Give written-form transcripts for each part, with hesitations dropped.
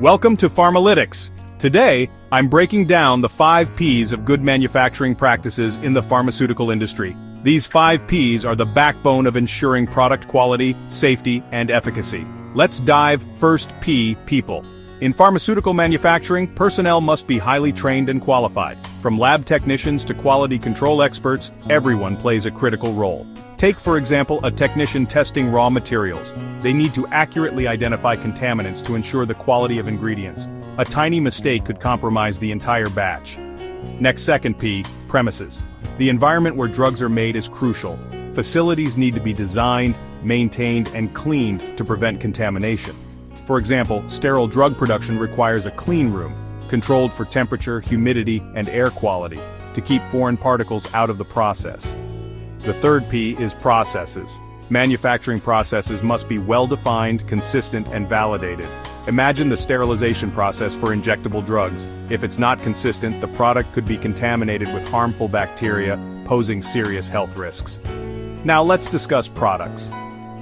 Welcome to Pharmalytics. Today, I'm breaking down the 5 P's of good manufacturing practices in the pharmaceutical industry. These 5 P's are the backbone of ensuring product quality, safety, and efficacy. Let's dive. First P, people. In pharmaceutical manufacturing, personnel must be highly trained and qualified. From lab technicians to quality control experts, everyone plays a critical role. Take, for example, a technician testing raw materials. They need to accurately identify contaminants to ensure the quality of ingredients. A tiny mistake could compromise the entire batch. Next, second P, premises. The environment where drugs are made is crucial. Facilities need to be designed, maintained, and cleaned to prevent contamination. For example, sterile drug production requires a clean room, controlled for temperature, humidity, and air quality, to keep foreign particles out of the process. The third P is processes. Manufacturing processes must be well-defined, consistent, and validated. Imagine the sterilization process for injectable drugs. If it's not consistent, the product could be contaminated with harmful bacteria, posing serious health risks. Now let's discuss products.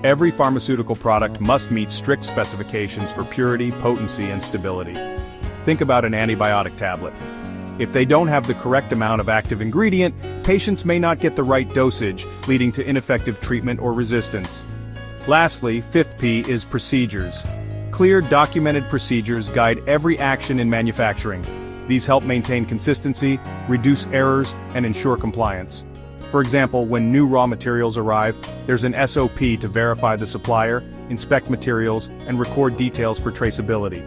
Every pharmaceutical product must meet strict specifications for purity, potency, and stability. Think about an antibiotic tablet. If they don't have the correct amount of active ingredient, patients may not get the right dosage, leading to ineffective treatment or resistance. Lastly, fifth P is procedures. Clear, documented procedures guide every action in manufacturing. These help maintain consistency, reduce errors, and ensure compliance. For example, when new raw materials arrive, there's an SOP to verify the supplier, inspect materials, and record details for traceability.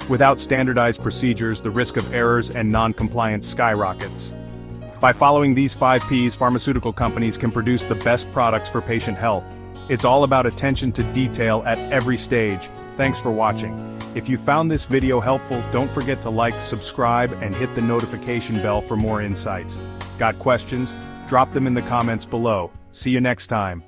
Without standardized procedures, the risk of errors and non-compliance skyrockets. By following these 5 P's, pharmaceutical companies can produce the best products for patient health. It's all about attention to detail at every stage. Thanks for watching. If you found this video helpful, don't forget to like, subscribe, and hit the notification bell for more insights. Got questions? Drop them in the comments below. See you next time.